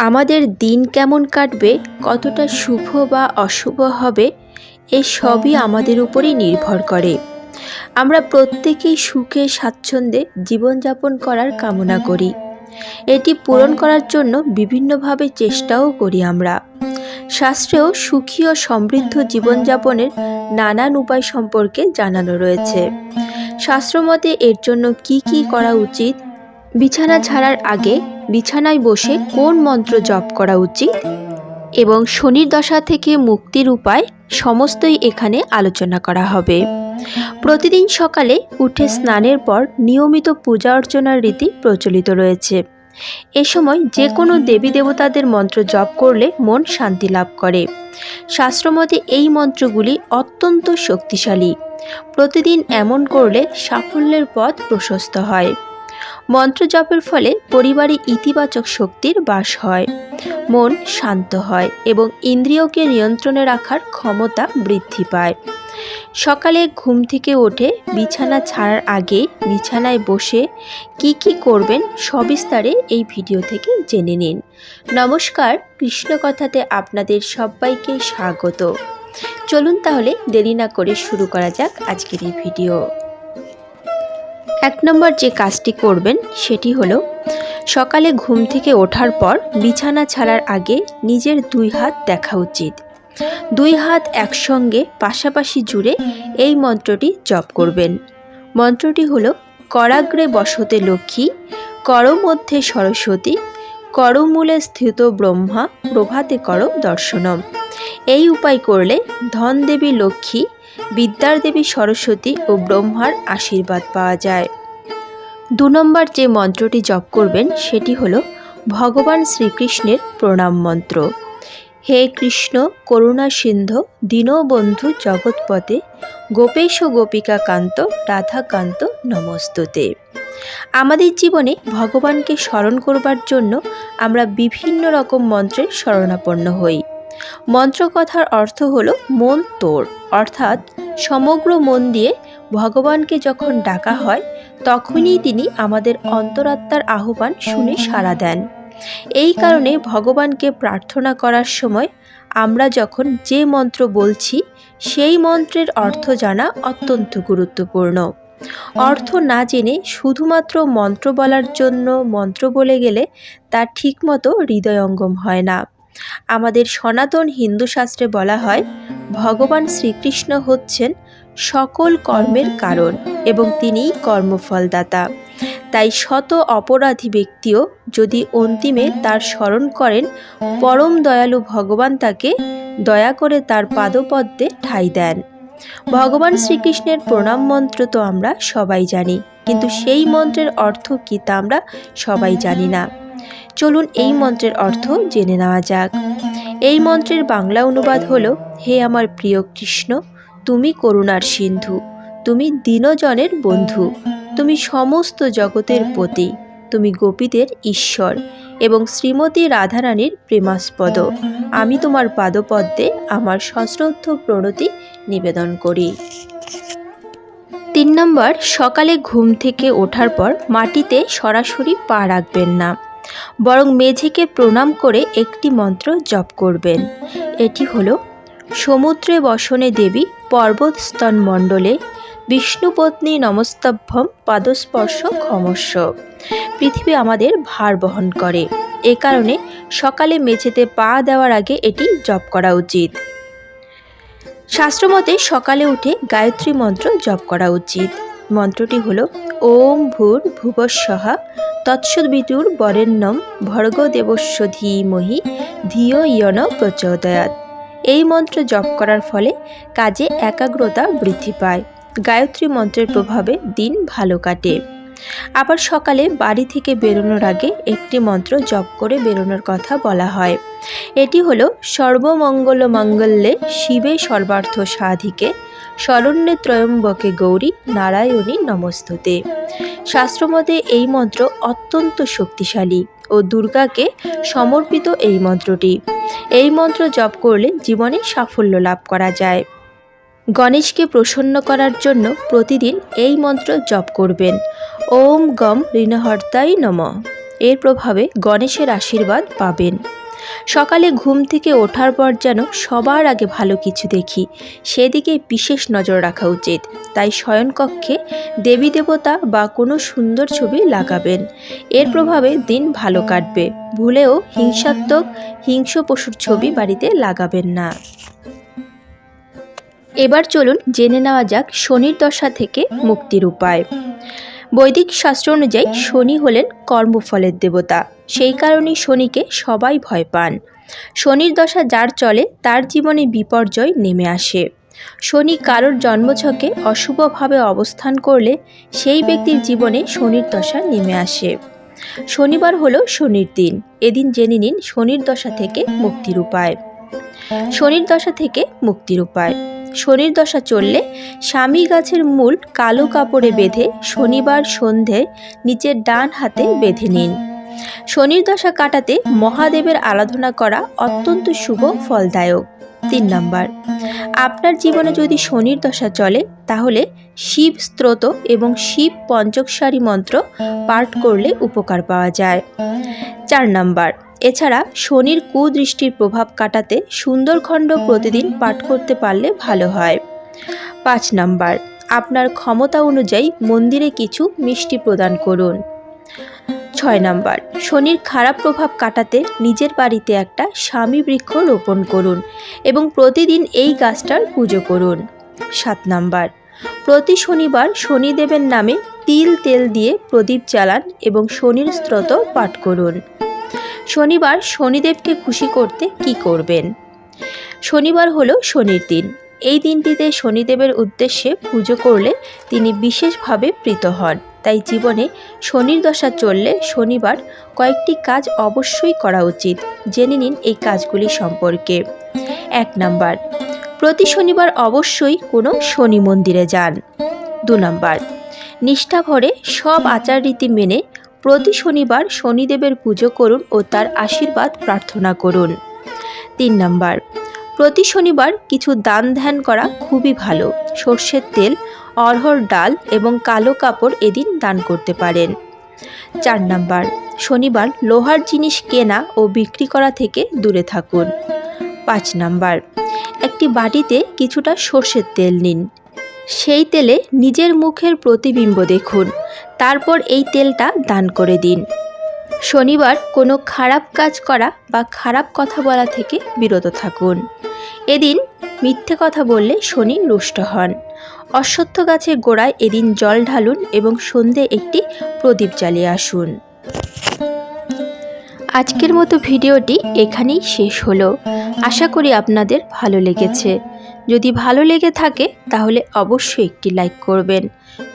আমাদের দিন কেমন কাটবে, কতটা শুভ বা অশুভ হবে, এই সবই আমাদের উপরেই নির্ভর করে। আমরা প্রত্যেকেই সুখে স্বাচ্ছন্দ্যে জীবনযাপন করার কামনা করি। এটি পূরণ করার জন্য বিভিন্নভাবে চেষ্টাও করি আমরা। শাস্ত্রেও সুখী ও সমৃদ্ধ জীবনযাপনের নানান উপায় সম্পর্কে জানানো রয়েছে। শাস্ত্রমতে এর জন্য কি কি করা উচিত, বিছানা ছাড়ার আগে বিছানায় বসে কোন মন্ত্র জপ করা উচিত এবং শনির দশা থেকে মুক্তির উপায় সমস্তই এখানে আলোচনা করা হবে। প্রতিদিন সকালে উঠে স্নানের পর নিয়মিত পূজা অর্চনার রীতি প্রচলিত রয়েছে। এ সময় যে কোনো দেবী দেবতাদের মন্ত্র জপ করলে মন শান্তি লাভ করে। শাস্ত্রমতে এই মন্ত্রগুলি অত্যন্ত শক্তিশালী। প্রতিদিন এমন করলে সাফল্যের পথ প্রশস্ত হয়। মন্ত্র জপের ফলে পরিবারে ইতিবাচক শক্তির বাস হয়, মন শান্ত হয় এবং ইন্দ্রিয়কে নিয়ন্ত্রণে রাখার ক্ষমতা বৃদ্ধি পায়। সকালে ঘুম থেকে উঠে বিছানা ছাড়ার আগে বিছানায় বসে কি কি করবেন সবিস্তারে এই ভিডিও থেকে জেনে নিন। নমস্কার, কৃষ্ণকথাতে আপনাদের সবাইকে স্বাগত। চলুন তাহলে দেরি না করে শুরু করা যাক আজকের এই ভিডিও। 1 নম্বর যে কাজটি করবেন সেটি হলো, সকালে ঘুম থেকে ওঠার পর বিছানা ছাড়ার আগে নিজের 2 হাত দেখা উচিত। 2 হাত একসঙ্গে পাশাপাশি জুড়ে এই মন্ত্রটি জপ করবেন। মন্ত্রটি হলো, করাগ্রে বসতে লক্ষ্মী, কর মধ্যে সরস্বতী, করমূলে স্থিত ব্রহ্মা, প্রভাতে কর দর্শনম। এই উপায় করলে ধন দেবী লক্ষ্মী, বিদ্যার দেবী সরস্বতী ও ব্রহ্মার আশীর্বাদ পাওয়া যায়। 2 নম্বর যে মন্ত্রটি জপ করবেন সেটি হলো ভগবান শ্রীকৃষ্ণের প্রণাম মন্ত্র। হে কৃষ্ণ করুণা সিন্ধু দীনবন্ধু জগৎপতে, গোপেশ গোপিকা কান্ত রাধাকান্ত নমস্তুতে। আমাদের জীবনে ভগবানকে স্মরণ করবার জন্য আমরা বিভিন্ন রকম মন্ত্রের শরণাপন্ন হই। মন্ত্রকথার অর্থ হলো মন তোর, অর্থাৎ সমগ্র মন দিয়ে ভগবানকে যখন ডাকা হয় তখনই তিনি আমাদের অন্তরাত্মার আহ্বান শুনে সাড়া দেন। এই কারণে ভগবানকে প্রার্থনা করার সময় আমরা যখন যে মন্ত্র বলছি সেই মন্ত্রের অর্থ জানা অত্যন্ত গুরুত্বপূর্ণ। অর্থ না জেনে শুধুমাত্র মন্ত্র বলার জন্য মন্ত্র বলে গেলে তা ঠিকমতো হৃদয়ঙ্গম হয় না। আমাদের সনাতন হিন্দু শাস্ত্রে বলা হয়, ভগবান শ্রীকৃষ্ণ হচ্ছেন সকল কর্মের কারণ এবং তিনিই কর্মফলদাতা। তাই শত অপরাধী ব্যক্তিও যদি অন্তিমে তার স্মরণ করেন, পরম দয়ালু ভগবান তাকে দয়া করে তার পাদপদ্মে ঠাঁই দেন। ভগবান শ্রীকৃষ্ণের প্রণাম মন্ত্র তো আমরা সবাই জানি, কিন্তু সেই মন্ত্রের অর্থ কী তা আমরা সবাই জানি না। চলুন এই মন্ত্রের অর্থ জেনে নেওয়া যাক। এই মন্ত্রের বাংলা অনুবাদ হলো, হে আমার প্রিয় কৃষ্ণ, তুমি করুণার সিন্ধু, তুমি দীনজনের বন্ধু, তুমি সমস্ত জগতের পতি, তুমি গোপীদের ঈশ্বর এবং শ্রীমতী রাধারানীর প্রেমাস্পদ। আমি তোমার পাদপদ্মে আমার সশ্রদ্ধ প্রণতি নিবেদন করি। 3 নম্বর, সকালে ঘুম থেকে ওঠার পর মাটিতে সরাসরি পা রাখবেন না, বরং মেঝেকে প্রণাম করে একটি মন্ত্র জপ করবেন। এটি হলো, সমুদ্রে বসনে দেবী পর্বতস্তন মণ্ডলে, বিষ্ণুপত্নী নমস্তভ্যম পাদস্পর্শ ক্ষমস্ব। পৃথিবী আমাদের ভার বহন করে, এ কারণে সকালে মেঝেতে পা দেওয়ার আগে এটি জপ করা উচিত। শাস্ত্রমতে সকালে উঠে গায়ত্রী মন্ত্র জপ করা উচিত। মন্ত্রটি হলো, ওম ভূর ভুবঃস্বঃ তৎসবিতুর বরেণ্যম ভর্গো দেবস্য ধীমহি ধিয়ো ইয় ন প্রচোদয়াৎ। এই মন্ত্র জপ করার ফলে কাজে একাগ্রতা বৃদ্ধি পায়। গায়ত্রী মন্ত্রের প্রভাবে দিন ভালো কাটে। আবার সকালে বাড়ি থেকে বেরোনোর আগে একটি মন্ত্র জপ করে বেরোনোর কথা বলা হয়। এটি হলো, সর্বমঙ্গল মঙ্গলে শিবে সর্বার্থ সাধিকে, শরণ্যে ত্রয়ম্বকে গৌরী নারায়ণী নমস্তুতে। শাস্ত্রমতে এই মন্ত্র অত্যন্ত শক্তিশালী ও দুর্গাকে সমর্পিত এই মন্ত্রটি। এই মন্ত্র জপ করলে জীবনে সাফল্য লাভ করা যায়। গণেশকে প্রসন্ন করার জন্য প্রতিদিন এই মন্ত্র জপ করবেন। ওম গম ঋণহর্তায় নমঃ। এর প্রভাবে গণেশের আশীর্বাদ পাবেন। সকালে ঘুম থেকে ওঠার পর যেন সবার আগে ভালো কিছু দেখি, সেদিকে বিশেষ নজর রাখা উচিত। তাই শয়নকক্ষে দেবী দেবতা বা কোনো সুন্দর ছবি লাগাবেন। এর প্রভাবে দিন ভালো কাটবে। ভুলেও হিংসাত্মক হিংস্র পশুর ছবি বাড়িতে লাগাবেন না। এবার চলুন জেনে নেওয়া যাক শনির দশা থেকে মুক্তির উপায়। বৈদিক শাস্ত্র অনুযায়ী শনি হলেন কর্মফলের দেবতা। সেই কারণেই শনিকে সবাই ভয় পান। শনির দশা যার চলে তার জীবনে বিপর্যয় নেমে আসে। শনি কারোর জন্মছকে অশুভভাবে অবস্থান করলে সেই ব্যক্তির জীবনে শনির দশা নেমে আসে। শনিবার হলো শনির দিন। এদিন জেনে নিন শনির দশা থেকে মুক্তির উপায়। শনির দশা থেকে মুক্তির উপায়। শনির দশা চললে স্বামী গাছের মূল কালো কাপড়ে বেঁধে শনিবার সন্ধে নিচের ডান হাতে বেঁধে নিন। শনির দশা কাটাতে মহাদেবের আরাধনা করা অত্যন্ত শুভ ফলদায়ক। 3 নাম্বার, আপনার জীবনে যদি শনির দশা চলে তাহলে শিব স্তোত্র এবং শিব পঞ্চকশারী মন্ত্র পাঠ করলে উপকার পাওয়া যায়। 4 নাম্বার, এছাড়া শনির কুদৃষ্টির প্রভাব কাটাতে সুন্দরখণ্ড প্রতিদিন পাঠ করতে পারলে ভালো হয়। 5 নাম্বার, আপনার ক্ষমতা অনুযায়ী মন্দিরে কিছু মিষ্টি প্রদান করুন। 6 নাম্বার, শনির খারাপ প্রভাব কাটাতে নিজের বাড়িতে একটা স্বামী বৃক্ষ রোপণ করুন এবং প্রতিদিন এই গাছটার পুজো করুন। 7 নাম্বার, প্রতি শনিবার শনিদেবের নামে তিল তেল দিয়ে প্রদীপ জ্বালান এবং শনির স্তোত্র পাঠ করুন। শনিবার শনিদেবকে খুশি করতে কি করবেন? শনিবার হলো শনির দিন। এই দিনটিতে শনিদেবের উদ্দেশ্যে পুজো করলে তিনি বিশেষভাবে প্রীত হন। তাই জীবনে শনির দশা চললে শনিবার কয়েকটি কাজ অবশ্যই করা উচিত। জেনে নিন এই কাজগুলি সম্পর্কে। 1 নাম্বার, প্রতি শনিবার অবশ্যই কোনো শনি মন্দিরে যান। 2 নাম্বার, নিষ্ঠা ভরে সব আচার রীতি মেনে প্রতি শনিবার শনিদেবের পুজো করুন ও তার আশীর্বাদ প্রার্থনা করুন। 3 নাম্বার, প্রতি শনিবার কিছু দান ধ্যান করা খুবই ভালো। সর্ষের তেল, অড়হর ডাল এবং কালো কাপড় এদিন দান করতে পারেন। 4 নাম্বার, শনিবার লোহার জিনিস কেনা ও বিক্রি করা থেকে দূরে থাকুন। 5 নাম্বার, একটি বাটিতে কিছুটা সর্ষের তেল নিন। সেই তেলে নিজের মুখের প্রতিবিম্ব দেখুন। তারপর এই তেলটা দান করে দিন। শনিবার কোনো খারাপ কাজ করা বা খারাপ কথা বলা থেকে বিরত থাকুন। এদিন মিথ্যে কথা বললে শনি রুষ্ট হন। অশ্বত্থ গাছের গোড়ায় এদিন জল ঢালুন এবং সন্ধে একটি প্রদীপ জ্বালিয়ে আসুন। আজকের মতো ভিডিওটি এখানেই শেষ হলো। আশা করি আপনাদের ভালো লেগেছে। যদি ভালো লেগে থাকে তাহলে অবশ্যই একটি লাইক করবেন।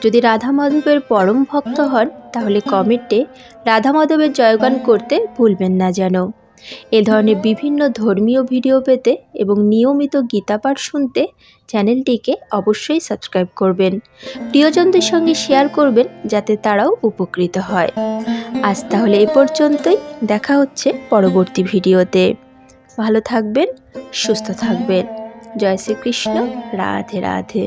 যদি রাধা মাধবের পরম ভক্ত হন তাহলে কমেন্টে রাধা মাধবের জয়গান করতে ভুলবেন না যেন। এ ধরনের বিভিন্ন ধর্মীয় ভিডিও পেতে এবং নিয়মিত গীতাপাঠ শুনতে চ্যানেলটিকে অবশ্যই সাবস্ক্রাইব করবেন। প্রিয়জনদের সঙ্গে শেয়ার করবেন যাতে তারাও উপকৃত হয়। আজ তাহলে এ পর্যন্তই। দেখা হচ্ছে পরবর্তী ভিডিওতে। ভালো থাকবেন, সুস্থ থাকবেন। জয় শ্রীকৃষ্ণ। রাধে রাধে।